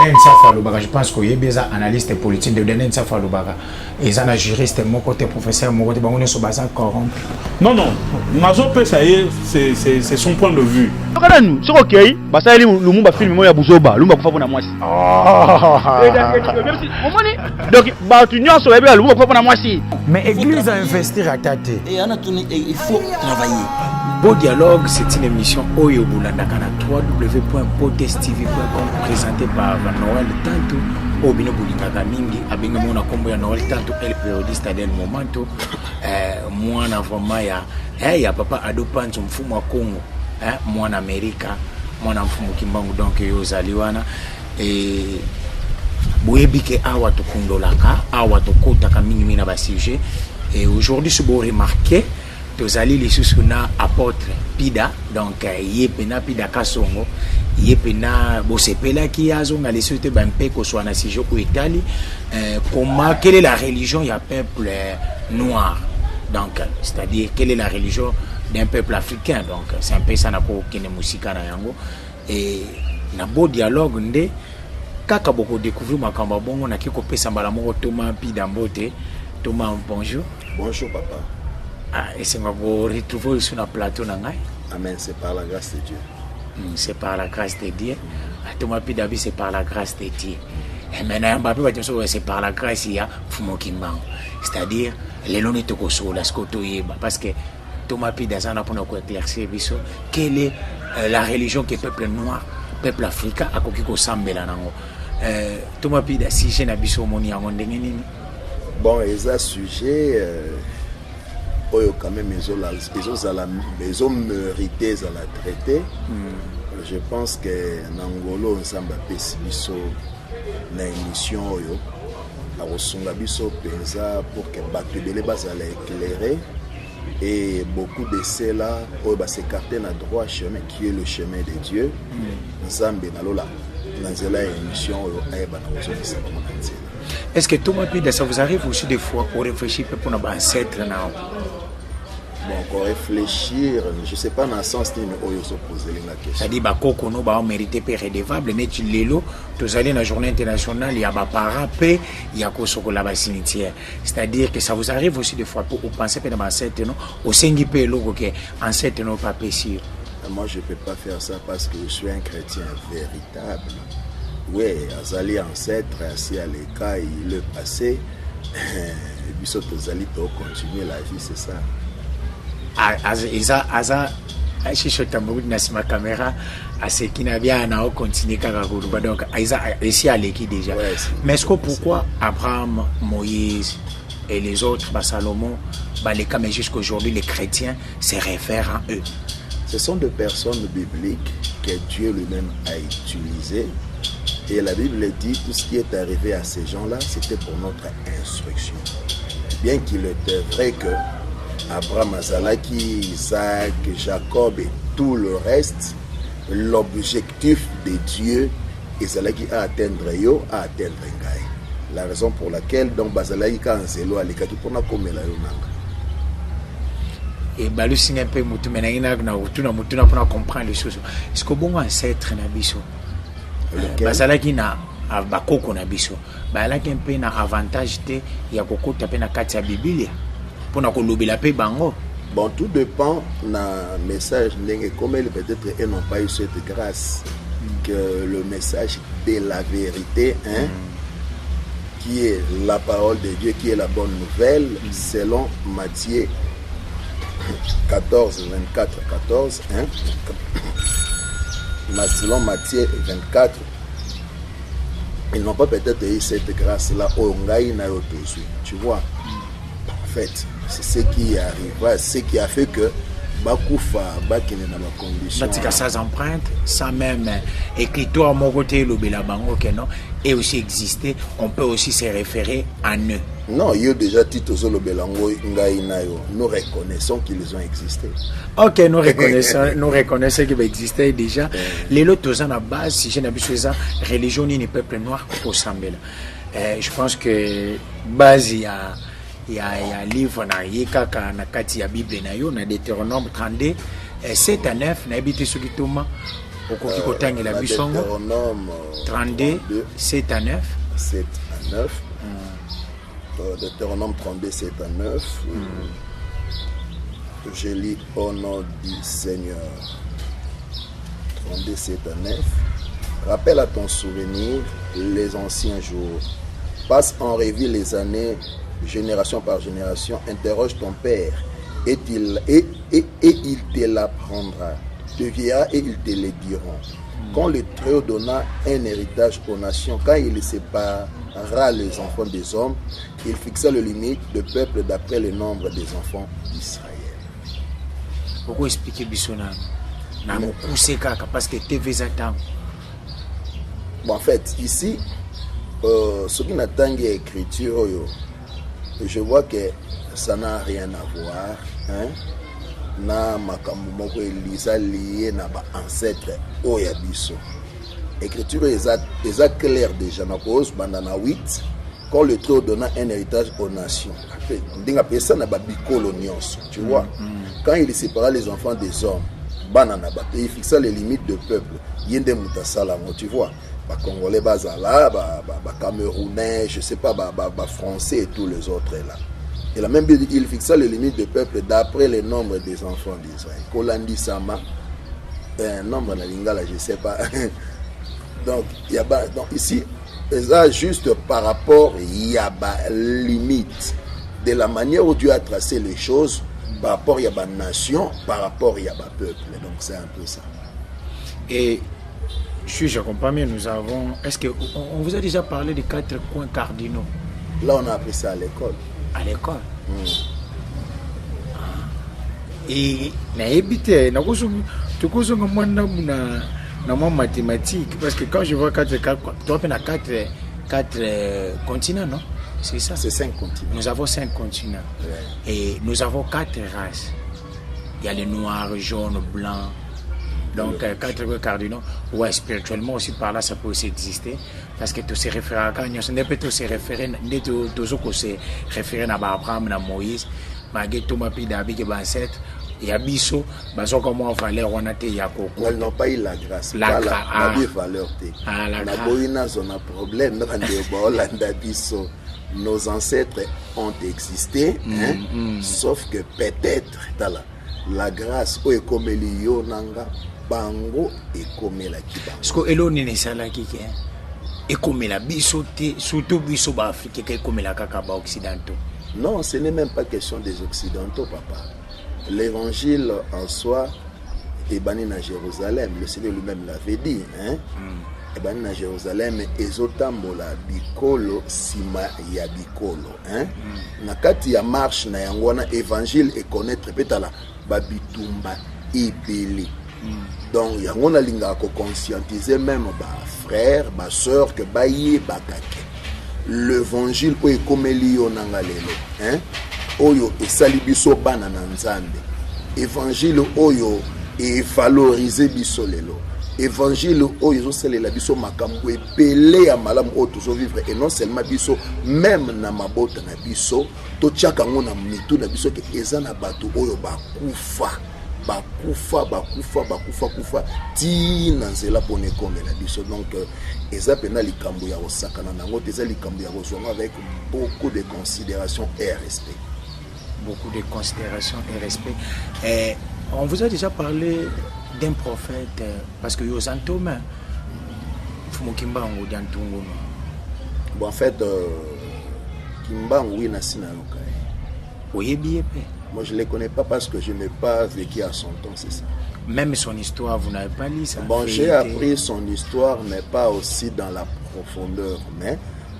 Daniel Safalobaka, je pense qu'il y a des analystes politiques de Daniel Safalobaka. Ils ont un juriste, mon côté professeur, mon côté bangonne sur base corrompu. Non, non. Nazo ça y est, c'est son point de vue. C'est ok. Bah ça, le monde va filmer moi Bouzoba, le monde va faire pour moi. Donc, bah tu n'y as pas le monde va faire pour moi si. Mais l'église a investi à tâter. Et il faut travailler. Beau dialogue, c'est une émission Oyo Boulandakana www.potestv.com présentée par Noël Tanto. Obino Boulingaka Mingi, Abinga Mona Kombo ya Noël Tanto, El Periodiste Adel Momento. Moi, vraiment, il y a papa Ado Panzo Mfumu wa Congo, moi en Amérique, moi en Mfumu Kimbangu, donc Yozaliwana. Et Bouyebike Awa Tokundolaka, Awa Tokotaka Mingi Mina Basije. Et aujourd'hui, ce beau remarqué. Tozali les sous-suna apôtre Pida donc yepena Pida Kasongo yepena bosepela qui azonga les sociétés bampe ko soit na sijo ko Italie comment quelle est la religion ya peuple noir donc c'est-à-dire quelle est la religion d'un peuple africain donc c'est un peu ça na ko kene musika na yango et na beau dialogue ndé kaka boko découvrir makamba bongo na kiko pesa mbala moko Thomas Pida Mbote Thomas bonjour. Bonjour papa. Et c'est ma pour retrouver sur le plateau. Amen, c'est par la grâce de Dieu. C'est par la grâce de Dieu. Thomas Pidabi, c'est par la grâce de Dieu. Et maintenant, c'est par la grâce il y a Fumokimban. C'est-à-dire, les lois ne te consolent, parce que Thomas Pidazana pour nous éclaircir, quelle est la religion que le peuple noir, le peuple africain a coquille Sambela. Thomas Pida, si j'ai n'habité au monde, bon, et ça, sujet. Quand même ils ont mérité à la traiter. Je pense que Nangolo ensemble pesibiso na émission oyo a resonga biso penza pour que batebele bazala éclairer et beaucoup de ceux-là oyo ba s'écarter na droit chemin qui est le chemin de Dieu. Nzambe nalola nanzela émission oyo ayeba na kozongisa comme nanzela. Est-ce que Thomas Pida, ça vous arrive aussi des fois pour réfléchir pour nos ancêtres? Bon, pour réfléchir, je ne sais pas dans le sens où ils se posent la question. C'est-à-dire que nous avons mérité pour redevable, mais tu l'es là, tu allez dans la journée internationale, il y a des parents, il y a des cimetière. C'est-à-dire que ça vous arrive aussi des fois pour penser que dans ancêtres, au sein du pays, que ancêtres n'ont pas péché. Moi, je ne peux pas faire ça parce que je suis un chrétien véritable. Oui, Azali ancêtre, assis à l'écaille, le passé, et puis surtout Azali pour continuer la vie, c'est ça. Je suis dans ma caméra, à ce qui n'a bien à continuer donc ici à l'équipe déjà. Mais est-ce que pourquoi Abraham, Moïse et les autres, Salomon, mais jusqu'aujourd'hui les chrétiens se réfèrent à eux? Ce sont des personnes bibliques que Dieu lui-même a utilisées. Et la Bible dit tout ce qui est arrivé à ces gens-là, c'était pour notre instruction. Bien qu'il était vrai que Abraham, Azalaki, Isaac, Jacob et tout le reste, l'objectif de Dieu, Azalaki a atteindre yo, a atteindre Ngaï. La raison pour laquelle donc Bazalaki Kanzelo a l'écart pour na comme la yonanga. Et balusi un peu mutu menangina na utuna mutuna pour comprendre les choses. Est-ce que bon ancêtre na biso? Bazalaki na bakoko na biso. Bazalaki un peu na avantage te ya kokota pe na kati ya Biblia. Pour na kolobela pe bango. Bon, tout dépend na message comme elle peut-être et non pas eu cette grâce que le message de la vérité qui est la parole de Dieu, qui est la bonne nouvelle selon Matthieu 14, 24, 14 selon Matthieu 24 ils n'ont pas peut-être eu cette grâce-là tu vois. En fait, c'est ce qui arrive, ce qui a fait que Bakoufa, Bakine dans la condition. Batika sans empreinte, sans même écritoire, mon côté, le Bélabango, et aussi exister, on peut aussi se référer à eux. Non, il y a déjà Tito Zolo Belango, nous reconnaissons qu'ils ont existé. Ok, nous reconnaissons qu'ils existaient déjà. Les lots à la base, si je n'ai pas ça, religion ni peuple noir au Sambela. Je pense que base, il y a un livre na yekaka na kati ya Bible na yo na Deutéronome 32 7 à 9 na habité sur Thomas okoki kotangela bisongo Deutéronome 32 7 à 9 7 à 9 Deutéronome 32 7 à 9 je lis au nom du Seigneur. 32 7 à 9 rappelle à ton souvenir les anciens jours, passe en revue les années génération par génération, interroge ton père et il te l'apprendra, te vieillards et ils te le diront. Quand le Très-Haut donna un héritage aux nations, quand il séparera les enfants des hommes, il fixa le limite de peuple d'après le nombre des enfants d'Israël. Pourquoi expliquer Bissona na mokuse kaka parce que TV zatam. Bon, en fait, ici, ce qui n'attend écriture, je vois que ça n'a rien à voir. Hein? Na makambo moko elisa lié na ba ancêtre oya biso. Écriture est claire déjà na cause bandana 8 quand le Très-Haut donna un héritage aux nations. Ndinga pesa na ba bikolo nyonso, tu vois. Quand il sépara les enfants des hommes, banana ba il fixa les limites de peuple. Yende mutasala, tu vois. Ba Congolais bazala, ba Camerounais, je sais pas, ba Français et tous les autres là. Et la même Bible, il fixa les limites du peuple d'après le nombre des enfants d'Israël. Kolandi Sama, un nombre de lingala, je ne sais pas. Donc, ici, ça juste par rapport, il y a des limites de la manière où Dieu a tracé les choses, par rapport il y a des nations, par rapport il y a des peuples. Donc, c'est un peu ça. Et si je comprends bien, nous avons. Est-ce qu'on vous a déjà parlé des 4 coins cardinaux? Là, on a appris ça à l'école. À l'école. Et naébité, tu connais moi mathématiques parce que quand je vois 4 continents, non? C'est ça. C'est 5 continents. Nous avons 5 continents. Ouais. Et nous avons 4 races. Il y a les noirs, jaunes, blancs. Donc 4 cardinaux. Ouais, spirituellement aussi par là ça peut aussi exister. Parce que tu se réfères à Gagnon, ce n'est pas tout se référer, se référer à Abraham, à Moïse, à Thomas Pidabi, qui est ancêtre, et à Bisso, comment on fallait renaître Yako. Elles n'ont pas eu la grâce. La valeur. La problème, nos ancêtres ont existé, sauf que peut-être, la grâce, où est comme Elio Nanga, Bango et comme la Kiba. Parce que Elio n'est pas là qui est. Et comme la biso, surtout biso africain, comme la kakaba occidentaux. Non, ce n'est même pas question des occidentaux, papa. L'évangile en soi est banni à Jérusalem. Le Seigneur lui-même l'avait dit. Hein? Est banni à Jérusalem. Ezotambola bikolo sima ya bikolo. Hein? Nakati ya marche na yangwana évangile et connaître petala babitumba ibeli. Donc il y a un linga ko conscientiser même ba frères, ba sœurs que ba yé ba kake. L'évangile ko ekomeli yo nanga lelo, hein? Oyo esali biso bana na Nzambe. Évangile oyo e valoriser biso lelo. Évangile oyo zo selela biso makambo epele ya malamu oyo tozo vivre et non seulement biso même na mabota na biso to tiaka ngona mitu na biso ke ezana bato oyo bakufa. Bakufa ti na nzela pone komela biso. Donc eza pena likambo ya osakana nango teza likambo ya kozonga avec beaucoup de considération et respect. Beaucoup de considération et respect. Et on vous a déjà parlé d'un prophète parce que Yosantoma Fumokimbango d'Antungono. Bon, en fait Kimbango oui na sinayoka. Oui, bien. Moi, je ne les connais pas parce que je n'ai pas vécu à son temps, c'est ça. Même son histoire, vous n'avez pas lu ça? Bon, j'ai appris son histoire, mais pas aussi dans la profondeur. Mais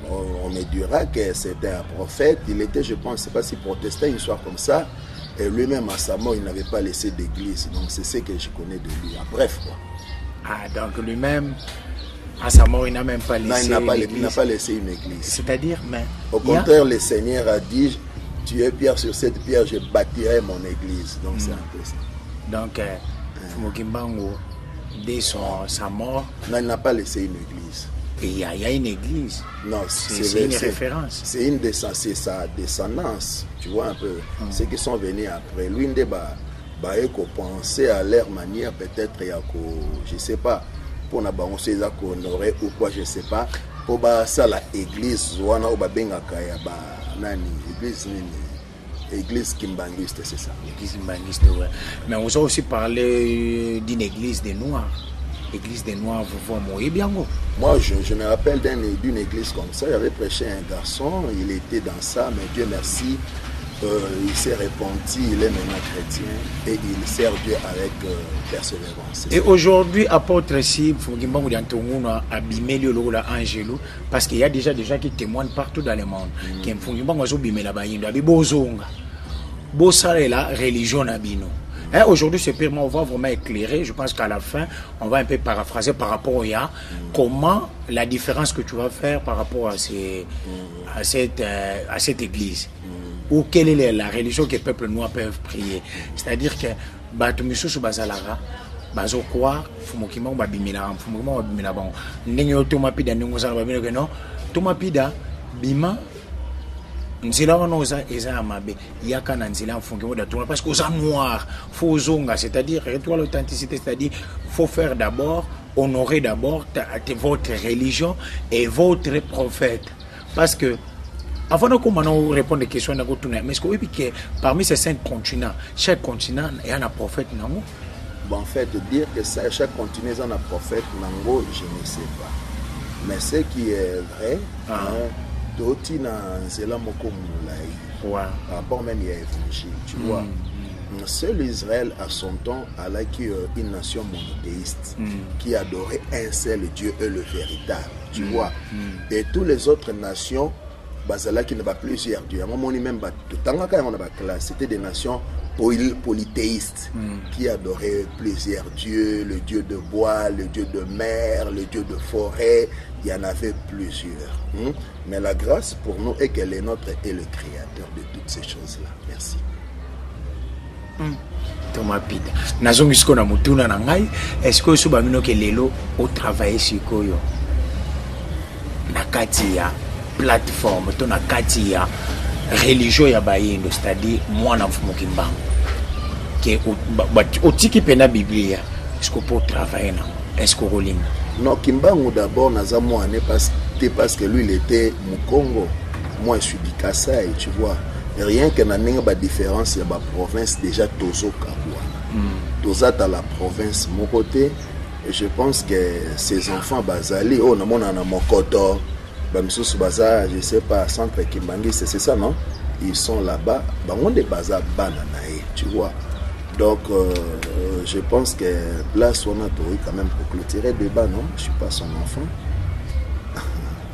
on me dira que c'était un prophète. Il était, je pense, je ne sais pas si protestait une histoire comme ça. Et lui-même, à sa mort, il n'avait pas laissé d'église. Donc, c'est ce que je connais de lui. Bref, quoi. Ah, donc lui-même, à sa mort, il n'a même pas laissé non, il n'a pas laissé une église. C'est-à-dire, mais... Au contraire, le Seigneur a dit... Tu es pierre, sur cette pierre, je bâtirai mon église. Donc c'est un peu ça. Donc, Fumokimbango, dès sa mort... Non, il n'a pas laissé une église. Et il y a une église. Non, c'est une référence. C'est sa descendance. Tu vois un peu. Ceux qui sont venus après. Lui, penser à leur manière peut-être je sais pas pour na bango c'est ça honorer ou quoi je sais pas pour ça la église wana ou bengaka ya ba nani église kimbangiste, c'est ça. Église kimbangiste, ouais. Mais on a aussi parlé d'une église des Noirs. Église des Noirs, vous voyez bien. Moi, je me rappelle d'une église comme ça. Il avait prêché un garçon, il était dans ça, mais Dieu merci, il s'est repenti, il est maintenant chrétien et il sert Dieu avec persévérance. Et aujourd'hui, apôtre ici, parce qu'il y a déjà des gens qui témoignent partout dans le monde. La religion nabino. Aujourd'hui, c'est purement, on va vraiment éclairer. Je pense qu'à la fin, on va un peu paraphraser par rapport à comment la différence que tu vas faire par rapport à cette église. Ou quelle est la religion que les peuples noirs peuvent prier. C'est-à-dire que Batumisu Bazalara, Bazokwa, Fumokima, Babimila, Fumokima, Babimila, bon, Nengo Tomapida, Nungozan, Babino, non, Tomapida, Bima, Nzila Wanoza, Eza Amabe, Yaka Nanzila, Fumokimo, Datuma, parce qu'aux noirs, faut zonga, c'est-à-dire, retour à l'authenticité, c'est-à-dire, faut faire d'abord, honorer d'abord votre religion et votre prophète. Parce que, avant de répondre aux questions, mais est-ce que parmi ces 5 continents, chaque continent a un prophète? Bon, en fait, dire que chaque continent a un prophète, nango, je ne sais pas. Mais ce qui est vrai, d'autres par rapport même à l'évangile, tu vois. Seul Israël, à son temps, a une nation monothéiste qui adorait un seul Dieu et le véritable, tu vois. Et toutes les autres nations, Bazala qui n'a pas plusieurs dieux. À un moment même, c'était des nations polythéistes qui adoraient plusieurs dieux, le dieu de bois, le dieu de mer, le dieu de forêt. Il y en avait plusieurs. Mais la grâce pour nous est qu'elle est notre et le créateur de toutes ces choses-là. Merci. Thomas Pida. Nazongisko na mutuna na ngai. Est-ce que subamino ke lelo au travail sikoyo? Nakati ya plateforme to na kati ya religion ya bayendo, c'est-à-dire moi na mfumo kimbango ke otiki pena biblia, est-ce que pour travailler na est-ce que rolinga non kimbango d'abord nazamo ane parce que lui il était Mukongo, moi je suis du Kasaï, tu vois. Rien que na ninga ba différence ya ba province déjà tozo kabwa toza dans la province mon côté, et je pense que ces enfants bazali oh na mona na mokoto Bamsous Baza, je sais pas, centre Kimbangi, c'est ça, non? Ils sont là-bas, on est bazar bananae, tu vois. Donc, je pense que place on a trouvé quand même pour clôturer le débat, non? Je ne suis pas son enfant.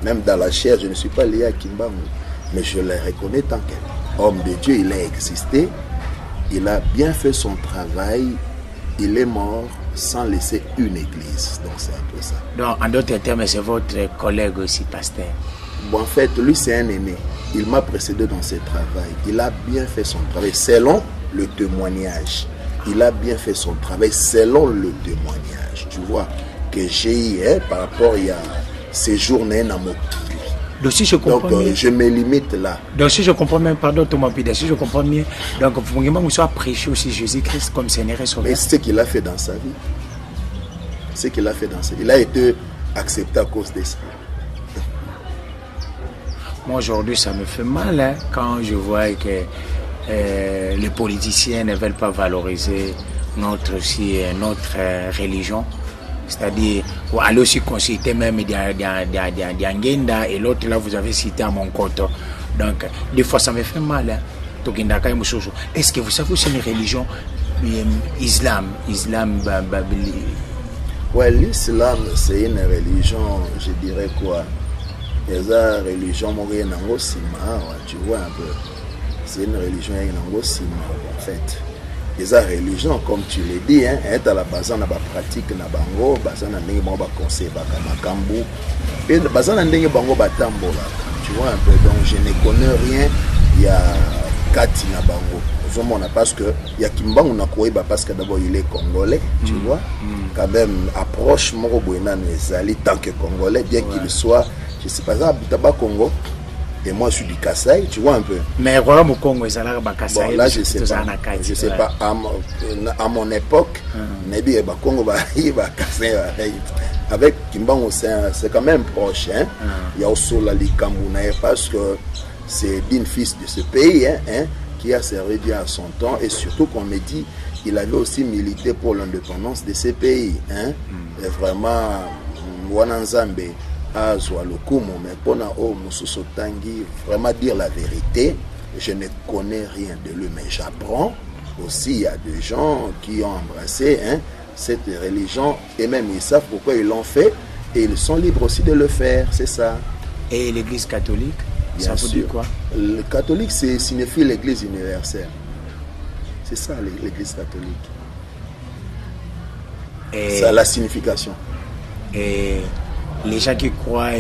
Même dans la chair, je ne suis pas lié à Kimbangu, mais je le reconnais tant qu'homme de Dieu, il a existé, il a bien fait son travail, il est mort sans laisser une église. Donc c'est un peu ça. Donc en d'autres termes, c'est votre collègue aussi, pasteur? Bon, en fait, lui c'est un aîné. Il m'a précédé dans ses travaux. Il a bien fait son travail selon le témoignage. Il a bien fait son travail selon le témoignage. Tu vois, que j'ai eu par rapport à ces journées dans mon donc, si je comprends donc bien, je me limite là. Donc si je comprends bien, pardon Thomas Pida, si je comprends bien, donc vous soit prêché aussi Jésus-Christ comme Seigneur et Sauveur. Mais c'est ce qu'il a fait dans sa vie. C'est ce qu'il a fait dans sa vie. Il a été accepté à cause de ça. Moi aujourd'hui ça me fait mal quand je vois que les politiciens ne veulent pas valoriser notre religion. C'est-à-dire, aller aussi consulter même d'Angenda et l'autre là, vous avez cité à mon côté. Donc, des fois, ça me fait mal. Est-ce que vous savez c'est une religion islam? Ouais, l'islam, c'est une religion, je dirais quoi? C'est une religion, tu vois un peu. C'est une religion, en fait. Les religions, comme tu l'as dit, est à la base de la pratique, na bango, base na ndenge bango ba conseil ba kamakambu, et base na ndenge bango ba tambola. Tu vois un peu, donc je ne connais rien. Il y a Kati na bango. Vraiment parce que il y a Kimbangu na Koeba parce que d'abord il est congolais, tu vois. Quand même approche Moro Boena Nezali tant que congolais, bien qu'il soit, je sais pas ça, Butaba Congo. Et moi, je suis du Kasaï, tu vois un peu. Mais Royaume Congo, ils allaient à Kasaï. Bon, là, je sais pas. Je sais pas. À mon époque, Congo avec Kimbango, c'est quand même proche. Hein? Il y a aussi la Likambouna, parce que c'est d'une fils de ce pays qui a servi Dieu à son temps. Et surtout qu'on me dit qu'il avait aussi milité pour l'indépendance de ces pays. Hein? Et vraiment, Wananzambe. Mais pour vraiment dire la vérité, je ne connais rien de lui, mais j'apprends aussi. Il y a des gens qui ont embrassé cette religion et même ils savent pourquoi ils l'ont fait et ils sont libres aussi de le faire, c'est ça. Et l'église catholique, bien ça vous dit quoi? Le catholique, c'est signifie l'église universelle. C'est ça l'église catholique. Et ça a la signification. Et les gens qui croient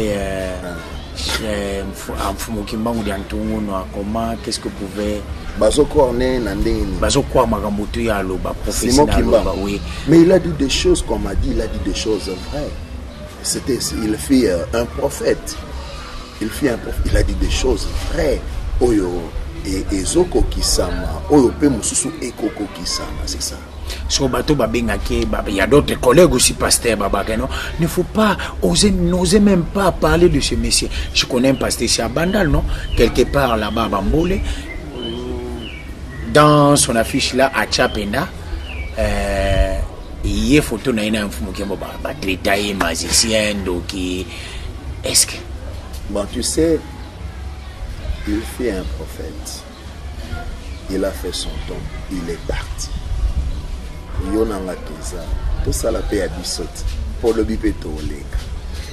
en Fumokimbangu d'Antungu, comment, qu'est-ce que vous pouvez... Oui. Mais il a dit des choses, comme on a dit, il a dit des choses vraies. Il fit un prophète. Il a dit des choses vraies. Oyo et Ezoko Kisama, Oyo pe mususu ekoko Kisama, c'est ça. Il y a d'autres collègues aussi, pasteur Babakeno. Il ne faut pas n'oser même pas parler de ce monsieur. Je connais un pasteur ici à Bandal, non? Quelque part là-bas à Bambolé. Dans son affiche là, à Tchapenda, il y a photo d'un détail magicien. Donc, est-ce que. Bon, tu sais, il fait un prophète. Il a fait son temps. Il est parti. Tout ça la paix à Bissot pour le bipeto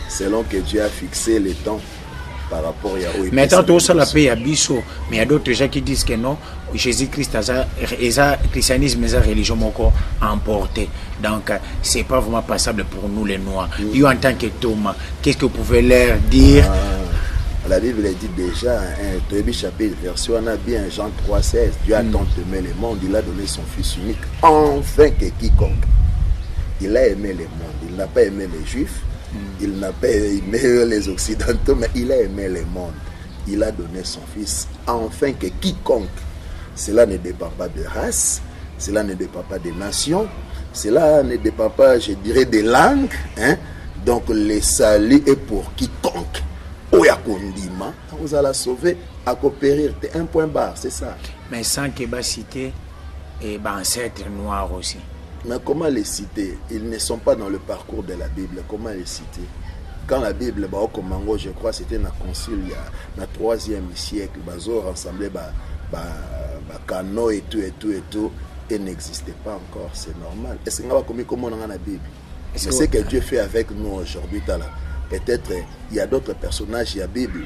selon que Dieu a fixé les temps par rapport à mais tant tout ça la paix à Bissot, mais il y a d'autres gens qui disent que non, Jésus-Christ a christianisme et la religion encore emporté, donc c'est pas vraiment passable pour nous les noirs. Yo en tant que Thomas, qu'est-ce que vous pouvez leur dire? La Bible dit déjà, chapitre version on a bien Jean 3,16, Dieu a tant aimé le monde, il a donné son Fils unique, enfin que quiconque. Il a aimé le monde, il n'a pas aimé les Juifs, il n'a pas aimé les Occidentaux, mais il a aimé le monde. Il a donné son Fils, enfin que quiconque. Cela ne dépend pas de race, cela ne dépend pas de nation, cela ne dépend pas, je dirais, des langues. Donc le salut est pour quiconque. Vous allez sauver, à coopérer, un point barre, c'est ça. Mais sans que va citer et ancêtres noirs aussi. Mais comment les citer? Ils ne sont pas dans le parcours de la Bible. Comment les citer? Quand la Bible, au Congo, je crois, c'était dans le concile, il y a le 3e siècle, ils ont rassemblé canaux et tout, et n'existait pas encore, c'est normal. Est-ce qu'on va comment on a la Bible? C'est ce que Dieu fait avec nous aujourd'hui. Peut-être il y a d'autres personnages, il y a la Bible.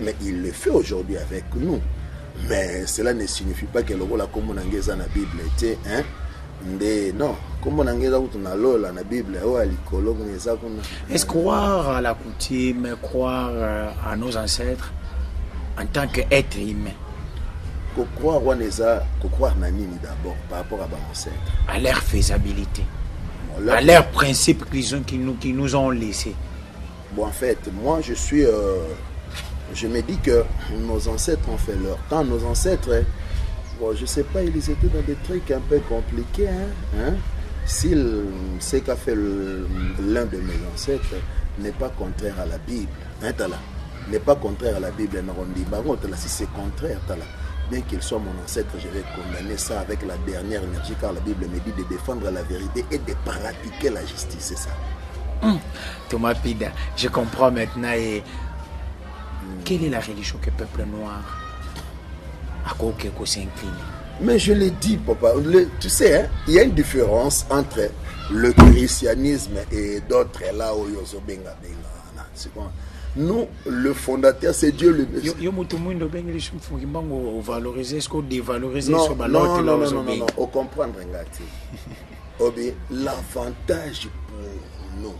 Mais il le fait aujourd'hui avec nous. Mais cela ne signifie pas que le rôle comme on a dans la Bible était non, comme on a dans la Bible. Est-ce croire à la coutume, croire à nos ancêtres en tant qu'être humain? Croire d'abord par rapport à nos ancêtres. À leur faisabilité. À leurs principes qui nous ont laissés. Bon, en fait, moi je me dis que nos ancêtres ont fait leur temps. Nos ancêtres, bon, je sais pas, ils étaient dans des trucs un peu compliqués. Ce qu'a fait l'un de mes ancêtres n'est pas contraire à la Bible. N'est pas contraire à la Bible. Si c'est contraire, bien qu'il soit mon ancêtre, je vais condamner ça avec la dernière énergie, car la Bible me dit de défendre la vérité et de pratiquer la justice, c'est ça. Thomas Pida, je comprends maintenant. Et quelle est la religion que le peuple noir a s'incline? Mais je l'ai dit, papa, tu sais, il y a une différence entre le christianisme et d'autres là où ils sont. Nous, le fondateur, c'est Dieu le Messie. Non, on comprend, l'avantage pour nous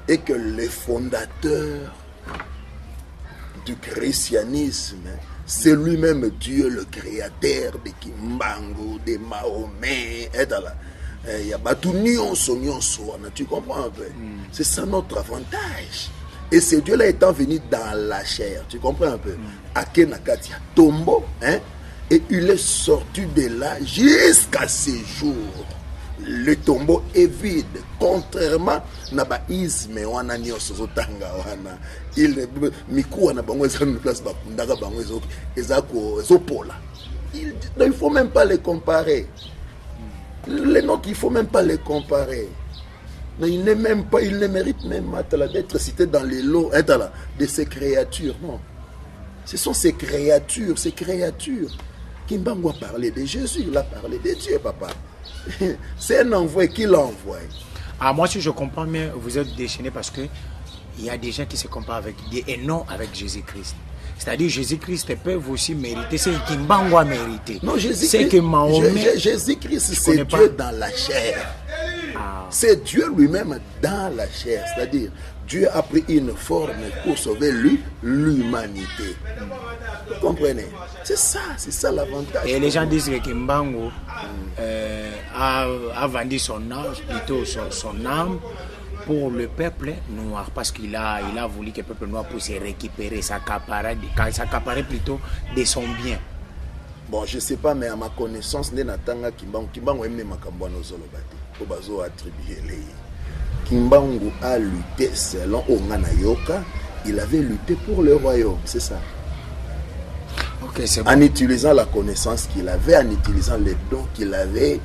est que le fondateur du christianisme, c'est lui-même Dieu, le créateur de Kimbangu, de Mahomet, il y a batu nyonso, tu comprends un peu? C'est ça notre avantage. Et ce Dieu-là étant venu dans la chair, tu comprends un peu? Akenakati tombeau, hein? Et il est sorti de là jusqu'à ce jour. Le tombeau est vide, contrairement na baisme wana nyonso zotanga wana. Il miku wana bango eza na place bakundaka bango ezopola. Il faut même pas les comparer. Les nôtres, il faut même pas les comparer. Mais il ne mérite même d'être cité dans les lots de ces créatures. Non. Ce sont ces créatures. Kimbangu a parlé de Jésus, il a parlé de Dieu, papa. C'est un envoyé qui l'a envoyé. Ah, moi, si je comprends bien, vous êtes déchaîné parce que il y a des gens qui se comparent avec Dieu et non avec Jésus-Christ. C'est-à-dire Jésus-Christ peut aussi mériter ce que Kimbangu a mérité. Non, Jésus-Christ, c'est Dieu dans la chair. Ah. C'est Dieu lui-même dans la chair. C'est-à-dire, Dieu a pris une forme pour sauver l'humanité. Vous comprenez? C'est ça l'avantage. Et les gens disent que Kimbangu a vendu son âme, plutôt son âme pour le peuple noir, parce qu'il a voulu que le peuple noir puisse récupérer, s'accaparer plutôt de son bien. Bon, je ne sais pas, mais à ma connaissance, Kimbangu aime Makambouano Zolobati. Obazo attribué les. Kimbangu a lutté selon Onganayoka, il avait lutté pour le royaume, c'est ça. Okay, c'est bon. En utilisant la connaissance qu'il avait, en utilisant les dons qu'il avait,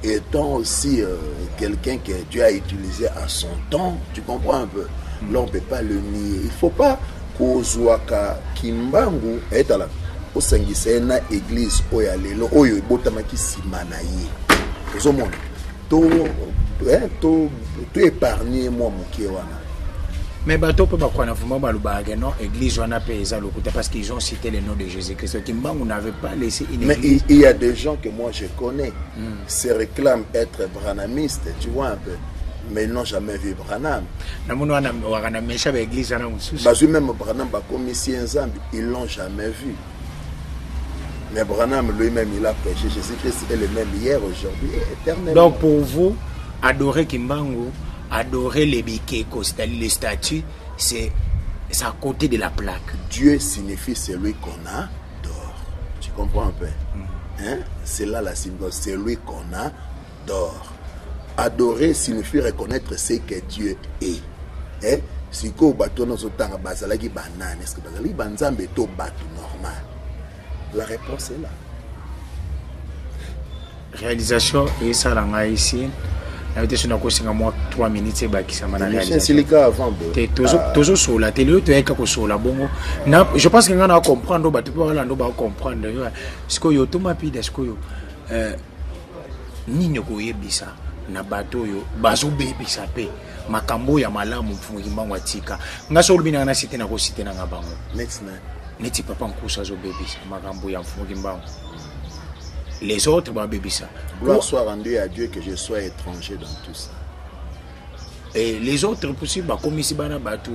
étant aussi quelqu'un que Dieu a utilisé à son temps, tu comprends un peu. Là, on ne peut pas le nier. Il ne faut pas qu'Ozouaka Kimbangu est à la Osangissena église Oyalelo Oyo Botamaki Simanaye. Au monde. Tout épargné moi mon wana. Mais bateau peut pas quoi non église wana paysa lokuta parce qu'ils ont cité le nom de Jésus-Christ. Kimbangu n'avait pas laissé une église. Mais il y a des gens que moi je connais se réclament être branamistes, tu vois un peu. Mais ils n'ont jamais vu Branham. Même Branham ils l'ont jamais vu. Mais Branham lui-même, il a prêché Jésus-Christ est le même hier, aujourd'hui, éternellement. Donc pour vous, adorer Kimbangu, adorer les bikeko, c'est-à-dire les statues, c'est à côté de la plaque. Dieu signifie celui qu'on adore. Tu comprends un peu? Hein? C'est là la symbole, celui qu'on adore. Adorer signifie reconnaître ce que Dieu est. Hein? Si vous bateau dans ce temps, bazalaki banane, est-ce que bazalaki banzambe to bateau normal? La réponse est là. Réalisation et ça là ici. La vitesse n'a qu'au moi 3 minutes et baki ça m'a réalisation. Toujours sur la télé, tu es quelque sur la bongo. Je pense que on a comprendre, bah tu peux aller on va comprendre. Ce que yo tout ma pide, ce que yo ni nyoko yebisa na bato yo bazo bebisa pe makambo ya malamu mfungi mbango atika. Ngaso lubina na cité na ko cité na ngabango. Next man. Neti papa nkusa zo bebisa makambo ya mfungi mbango. Les autres vont bébisa. Gloire soit rendue à Dieu que je sois étranger dans tout ça. Et les autres possible bah comme ici bana batu.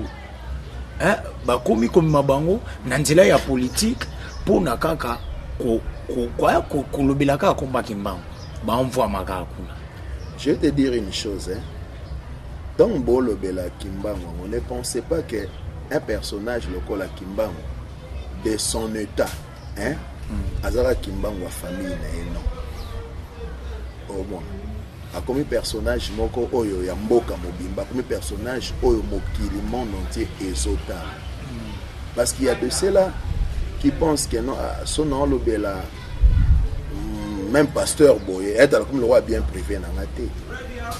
Hein bah comme mabango nanzela ya politique pour nakaka ko lobela ka komba kimbango. Ba envoie makaka kuna. Je vais te dire une chose hein. Dans Bolobela Kimbango, on ne pensait pas que un personnage local Kimbango de son état hein azara Kimbangu wa famille na non. Oh bon. A comme personnage moko oyo ya mboka mobimba, comme personnage oyo mokili monde entier ezota. Parce qu'il y a de ceux-là qui pensent que non son nom lobela même pasteur boye être comme le roi bien privé na maté.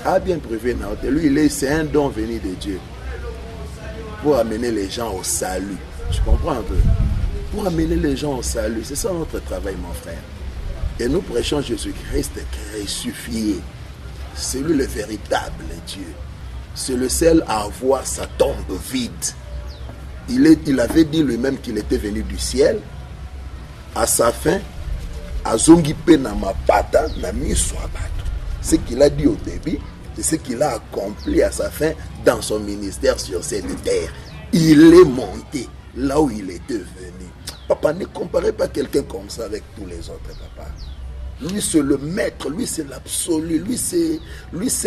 A bien privé na maté. Lui c'est un don venu de Dieu pour amener les gens au salut. Tu comprends un peu? Pour amener les gens au salut. C'est ça notre travail, mon frère. Et nous prêchons Jésus-Christ crucifié. C'est lui le véritable Dieu. C'est le seul à avoir sa tombe vide. Il avait dit lui-même qu'il était venu du ciel. À sa fin, à Zongipe Namapata, Nami Swabato. Ce qu'il a dit au début, c'est ce qu'il a accompli à sa fin dans son ministère sur cette terre. Il est monté là où il était venu. Papa, ne comparez pas quelqu'un comme ça avec tous les autres, papa. Lui, c'est le maître, lui, c'est l'absolu, lui, c'est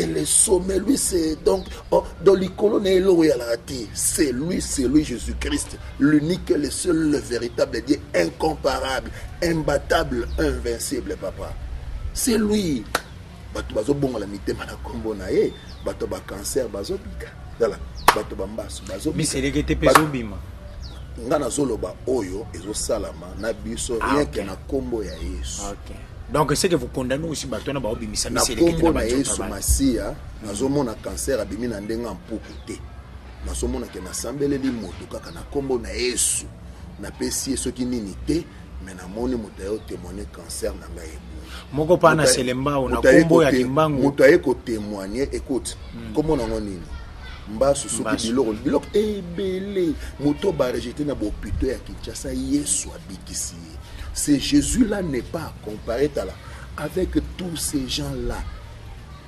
le sommet, lui, c'est donc, dans l'icône, c'est lui, Jésus-Christ, l'unique, le seul, le véritable Dieu, incomparable, imbattable, invincible, papa. C'est lui. Bato bazo bonga la mitema na kombo na ye, bato ba cancer bazo bika. Dala, bato ba mbasu bazo bika. Mais c'est les qui te peso bima. Ngana zoloba oyo ezo salama na biso rien que na kombo ya Yesu. OK. Donc c'est que vous condamnez aussi bato na ba obimisa na kombo na Yesu Masia, nazomona cancer abimi na ndenga mpuku te. Nazomona ke na sambeleli moto kaka na kombo na Yesu. Na pesi soki nini te, mais na moni moto yo témoigner cancer na ngai. Moko pa na selemba na kombo ya kimbangu. Moto ayeko témoigner, écoute, comment na ngoni mbasu soki biloko ebele moto ba rejeter na bopito ya Kinshasa Yesu abikisi. C'est Jésus là n'est pas à comparer avec tous ces gens là.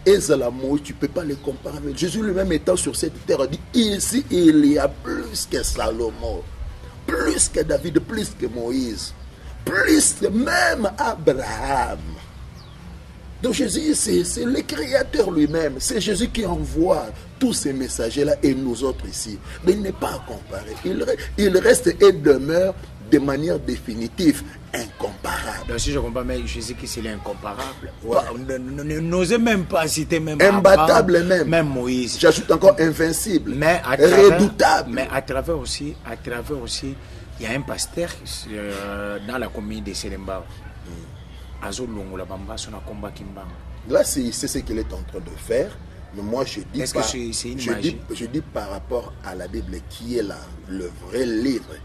Et Zalamo, tu peux pas les comparer avec Jésus lui-même étant sur cette terre dit ici il y a plus que Salomon, plus que David, plus que Moïse, plus que même Abraham. Donc Jésus, c'est le Créateur lui-même. C'est Jésus qui envoie tous ces messagers-là et nous autres ici. Mais il n'est pas à comparer. Il reste et demeure de manière définitive incomparable. Donc si je comprends bien, Jésus qui c'est l'incomparable. N'osez même pas citer même imbattable Abraham, même Moïse. J'ajoute encore invincible, mais redoutable. Mais à travers aussi, il y a un pasteur dans la commune de Selemba. Là, c'est ce qu'il est en train de faire. Mais moi, je dis, je dis par rapport à la Bible, qui est le vrai livre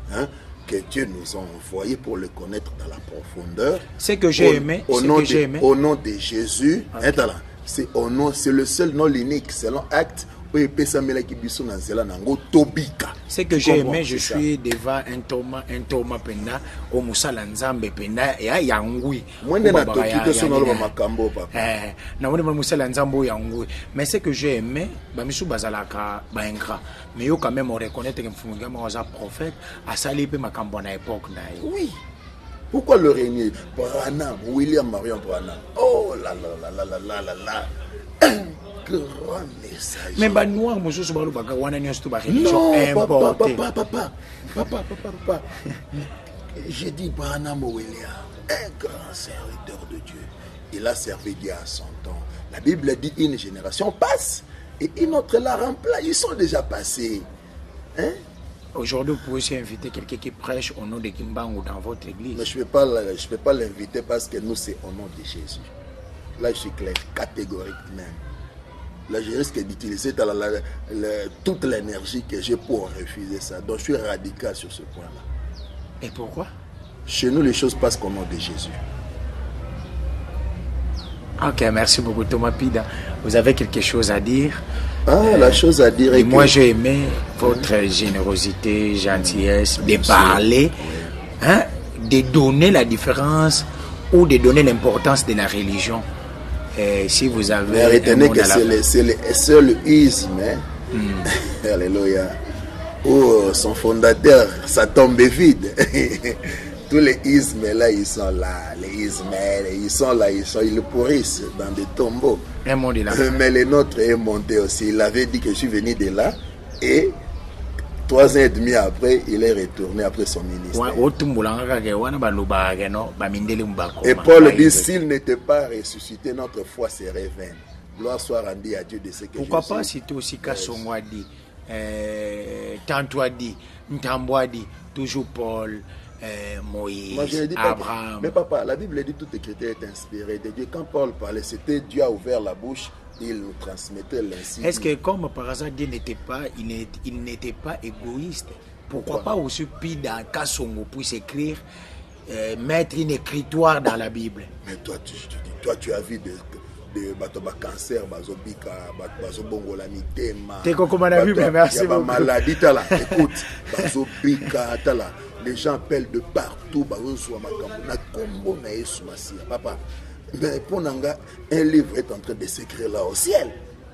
que Dieu nous a envoyé pour le connaître dans la profondeur. C'est que j'ai aimé. Au nom de Jésus, c'est le seul nom l'unique, selon Acte. C'est que j'ai aimé, je suis devant un Thomas penda, au Moussala Nzambe penda, et à Yangui. Mais c'est que j'ai aimé, Bamisou Bazalaka, Baingra. Mais yo quand même on reconnaît que Mfungama was un prophète, à Salipé Makambona époque. Oui. Pourquoi le régner Branham, William Marion Branham. Oh là là là là là là là. Grand message. Mais bah noir monsieur Subaru Baka wana nyos to ba religion importée. Papa. J'ai dit Branham William, un grand serviteur de Dieu. Il a servi Dieu à son temps. La Bible dit une génération passe et une autre la remplace. Ils sont déjà passés. Hein? Aujourd'hui, vous pouvez aussi inviter quelqu'un qui prêche au nom de Kimbangu dans votre église. Mais je ne peux pas l'inviter parce que nous, c'est au nom de Jésus. Là, je suis clair, catégorique même. Là, je risque d'utiliser toute l'énergie que j'ai pour refuser ça. Donc, je suis radical sur ce point-là. Et pourquoi? Chez nous, les choses passent au nom de Jésus. Ok, merci beaucoup Thomas Pida. Vous avez quelque chose à dire? La chose à dire est que... Moi, j'ai aimé votre générosité, gentillesse, de parler, de donner la différence ou de donner l'importance de la religion. Si vous avez... Mais retenez que c'est le seul isme, alléluia, où son fondateur, ça tombe vide. Tous les ismes là, ils sont là. Les ismes, ils sont là, ils pourrissent dans des tombeaux. Mais le nôtre est monté aussi. Il avait dit que je suis venu de là. Et 3 ans et demi après, il est retourné après son ministère. Et Paul dit, s'il n'était pas ressuscité, notre foi serait vaine. Gloire soit rendue à Dieu de ce que pourquoi pas citer aussi Kassongo a dit, Tantou a dit, Ntambo a dit, toujours Paul, Moïse, moi, je dis, Abraham. Mais papa, la Bible dit toute écriture est inspirée de Dieu. Quand Paul parlait, c'était Dieu a ouvert la bouche, il nous transmettait l'insigne. Est-ce que comme par hasard Dieu n'était pas, il n'était pas égoïste? Pourquoi pas aussi Pida Kassongo puisse écrire, mettre une écritoire dans la Bible? Mais toi, tu as vu de batoba cancer, bazobika, bazobongola mitema. T'es comme la Bible, merci beaucoup. Maladie tala, écoute, bazobika tala. Les gens appellent de partout, bazoswa makambo na kombo na Yesu Masia. Papa, mais pour Nanga, un livre est en train de s'écrire là au ciel.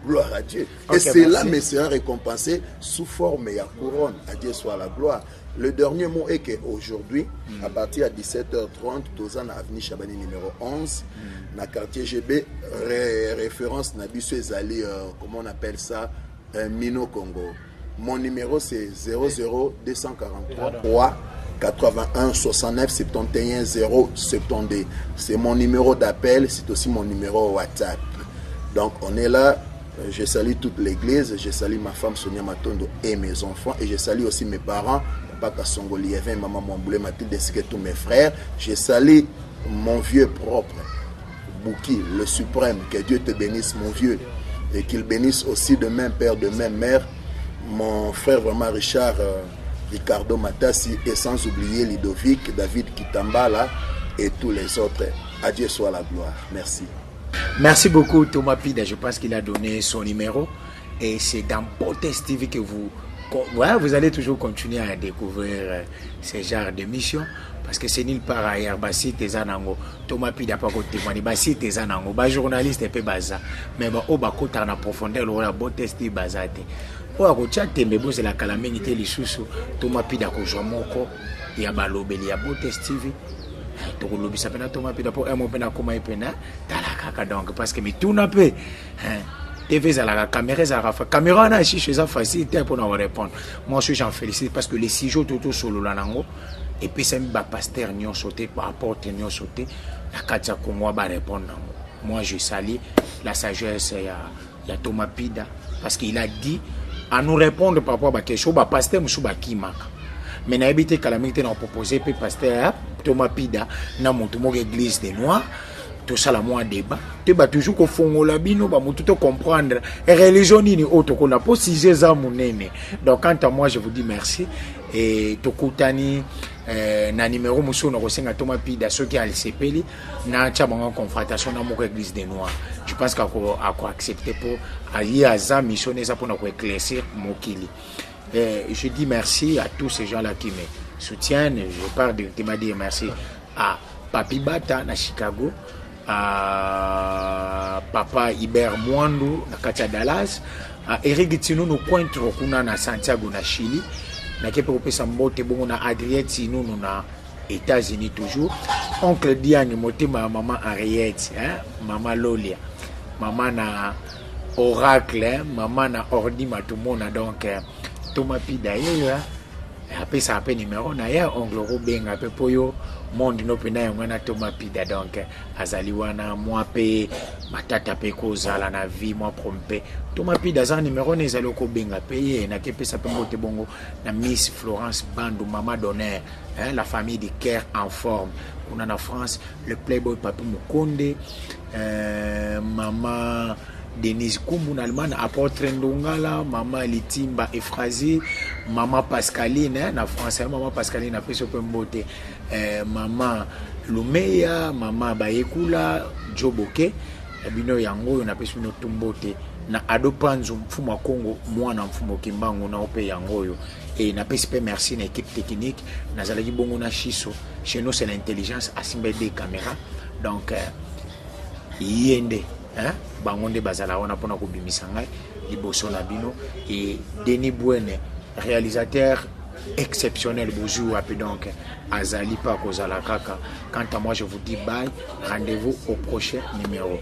Gloire à Dieu. Okay, et c'est là, mais c'est récompensé sous forme et à couronne. À Dieu soit la gloire. Le dernier mot est qu'aujourd'hui, à partir de 17h30, Tozan avenue Chabani numéro 11, dans le quartier GB, référence Nabiso Ezali, comment on appelle ça, Mino Congo. Mon numéro c'est 00 243 3 81 69 71 072. C'est mon numéro d'appel, c'est aussi mon numéro WhatsApp. Donc on est là. Je salue toute l'église, je salue ma femme Sonia Matondo et mes enfants, et je salue aussi mes parents, Papa Kassongo Liévin, Maman Mamboulé, Mathilde, ainsi que tous mes frères. Je salue mon vieux propre, Bouki, le suprême, que Dieu te bénisse mon vieux, et qu'il bénisse aussi de même père, de même mère, mon frère vraiment Richard, Ricardo Matassi, et sans oublier Ludovic, David Kitambala et tous les autres. À Dieu soit la gloire. Merci. Merci beaucoup Thomas Pida, je pense qu'il a donné son numéro et c'est dans Potest TV que vous allez toujours continuer à découvrir ce genre d'émission parce que c'est nulle part ailleurs. Basi Tezanango, Thomas Pida pas côté témoigner, Basi Tezanango, ba journaliste et peu baza, mais ba o ba kota na profondeur la Potest TV bazate. O a kocha tembe bo c'est la calamité les sous Thomas Pida ko jomoko ya balobeli ya Potest TV. Tokolobisa pena Thomas Pida pour un moment pena koma epena talaka donc parce que mais tout n'a pas TV za la caméra za rafa caméra na chi chez ça facilité pour nous répondre. Moi je j'en félicite parce que les 6 jours tout solo la nango et puis c'est ba pasteur nyo sauté par rapport nyo sauté la katia ko moi ba répondre nango. Moi je salue la sagesse ya Thomas Pida parce qu'il a dit à nous répondre par rapport à question ba pasteur musu ba kimaka. Mais na habité calamité n'a proposé pe pasteur Thomas Pida na montu mo église des noirs tout ça la moi débat te ba toujours ko fongola bino ba mutu to comprendre religion ni autre qu'on a pas si za munene. Donc quant à moi je vous dis merci et tokutani na numéro muso na kosenga Thomas Pida ceux qui a le CPL na tchabanga confrontation na mo église des noirs. Je pense qu'à accepter pour aller à za missionner ça pour nous éclaircir mokili. Je dis merci à tous ces gens-là qui me soutiennent. Je parle directement dire merci à Papi Bata na Chicago, à Papa Iber Mwandu na Katia Dallas, à Eric Tino no Cointro kuna na Santiago na Chili, na kepe kopesa mbote bongo na Adriette Tino na États-Unis toujours. Oncle Diane Motema, maman Henriette, maman Lolia, maman na Oracle, maman na Ordi Matumona donc Thomas Pida après ça appelle numéro na ya ongle Robenga pe poyo monde no pena ya Thomas Pida donc azaliwana moi pe matata pe kozala na vie moi prompe Thomas Pida za numéro ne zalo ko benga payer na kepe ça pe mote bongo na Miss Florence Bandou maman d'honneur la famille de Caire en forme on a en France le playboy Papi Mukonde maman Denise Kumbu na Allemagne, apôtre Ndongala, maman Litimba Efrazi, maman Pascaline na français, maman Pascaline a pris son beauté, maman Lumeya, maman Bayekula, Joboke, bino yango on a pris son tumbote na adopanzo mfumo Congo mwana mfumo Kimbangu na ope yango yo et na pesipe merci na équipe technique na zalaki bongo na chiso chez nous c'est l'intelligence asimbe des caméras donc yende bangonde bazala wana pona ko bimisa ngai liboso na bino et Denis Bouene réalisateur exceptionnel bonjour et donc azali pa kozala kaka. Quant à moi je vous dis bye, rendez-vous au prochain numéro.